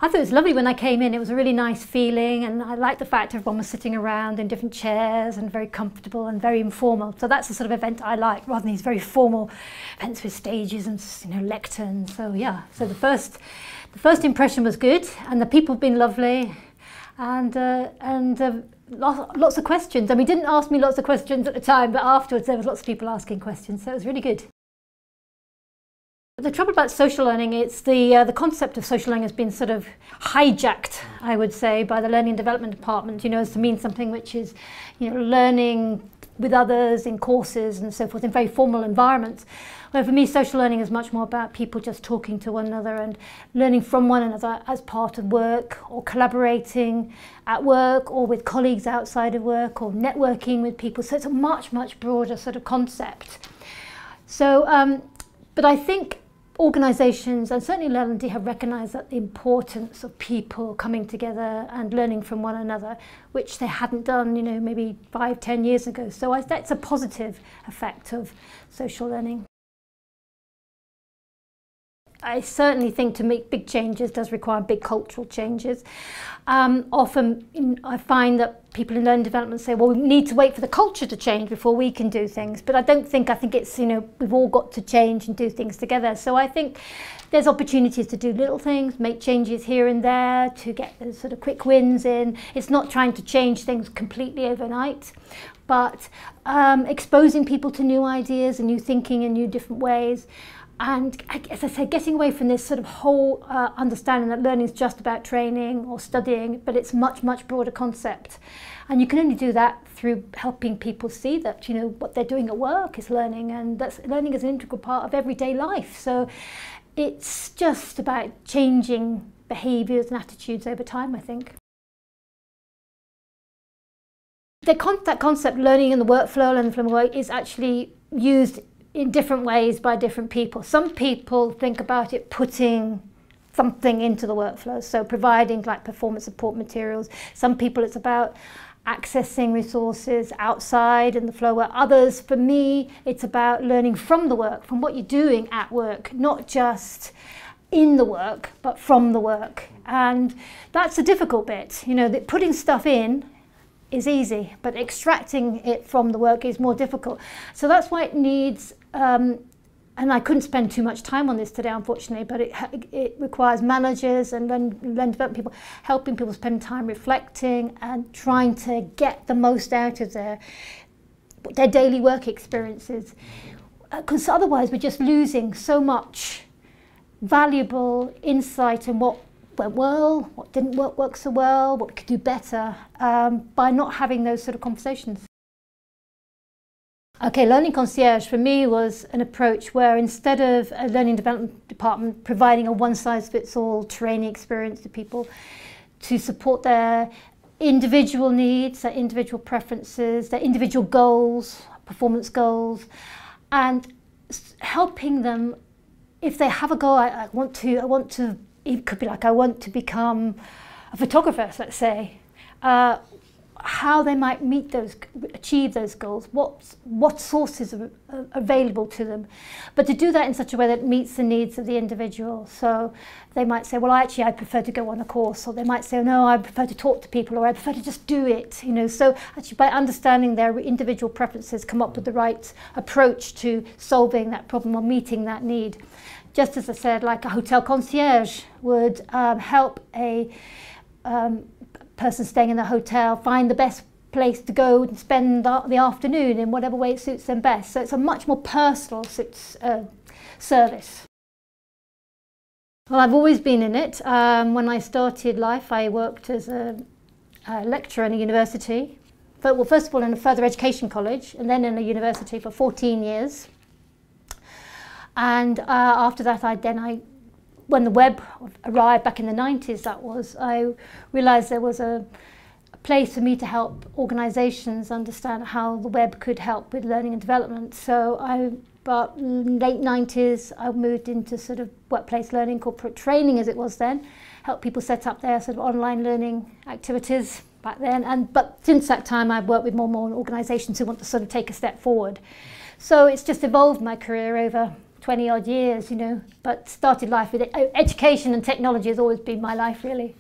I thought it was lovely when I came in. It was a really nice feeling, and I liked the fact everyone was sitting around in different chairs and very comfortable and very informal. So that's the sort of event I like, rather than these very formal events with stages and, you know, lecterns. So yeah, so the first impression was good, and the people have been lovely, and lots of questions. And we didn't ask me lots of questions at the time, but afterwards there was lots of people asking questions, so it was really good. The trouble about social learning, it's the concept of social learning has been sort of hijacked, I would say, by the Learning and Development Department, you know, as to mean something which is, you know, learning with others in courses and so forth in very formal environments. Where for me, social learning is much more about people just talking to one another and learning from one another as part of work, or collaborating at work, or with colleagues outside of work, or networking with people. So it's a much, much broader sort of concept. So, but I think organisations, and certainly L&D, have recognised that the importance of people coming together and learning from one another, which they hadn't done, you know, maybe 5–10 years ago. So that's a positive effect of social learning. I certainly think to make big changes does require big cultural changes. Often I find that people in learning development say, well, we need to wait for the culture to change before we can do things. But I think it's, you know, we've all got to change and do things together. So I think there's opportunities to do little things, make changes here and there, to get those sort of quick wins in. It's not trying to change things completely overnight, but exposing people to new ideas and new thinking in new different ways. And as I say, getting away from this sort of whole understanding that learning is just about training or studying, but it's much, much broader concept. And you can only do that through helping people see that, you know, what they're doing at work is learning, and that's learning is an integral part of everyday life. So it's just about changing behaviours and attitudes over time, I think. That concept, learning in the workflow, learning from work, is actually used in different ways by different people. Some people think about it putting something into the workflow, so providing like performance support materials. Some people it's about accessing resources outside in the flow, where others, for me, it's about learning from the work, from what you're doing at work, not just in the work, but from the work. And that's a difficult bit, you know, that putting stuff in is easy, but extracting it from the work is more difficult. So that's why it needs, and I couldn't spend too much time on this today, unfortunately, but it requires managers and learn development people, helping people spend time reflecting and trying to get the most out of their daily work experiences. Because otherwise we're just losing so much valuable insight in what went well, what didn't work so well, what we could do better, by not having those sort of conversations. Okay, Learning Concierge for me was an approach where instead of a learning development department providing a one-size-fits-all training experience to people to support their individual needs, their individual preferences, their individual goals, performance goals, and helping them, if they have a goal, I want to, it could be like I want to become a photographer, let's say, how they might achieve those goals, what sources are available to them, but to do that in such a way that meets the needs of the individual. So they might say, well, I prefer to go on a course, or they might say, no, I prefer to talk to people, or I prefer to just do it, you know. So actually by understanding their individual preferences, come up with the right approach to solving that problem or meeting that need. Just as I said, like a hotel concierge would help a person staying in the hotel find the best place to go and spend the afternoon in whatever way it suits them best. So it's a much more personal service. Well, I've always been in it. When I started life, I worked as a lecturer in a university. But, well, first of all in a further education college, and then in a university for 14 years. And after that, when the web arrived back in the 90s, I realised there was a place for me to help organisations understand how the web could help with learning and development. So about late 90s, I moved into sort of workplace learning, corporate training as it was then, help people set up their sort of online learning activities back then. But since that time, I've worked with more and more organisations who want to sort of take a step forward. So it's just evolved my career over 20 odd years, you know, but started life with education and technology has always been my life, really.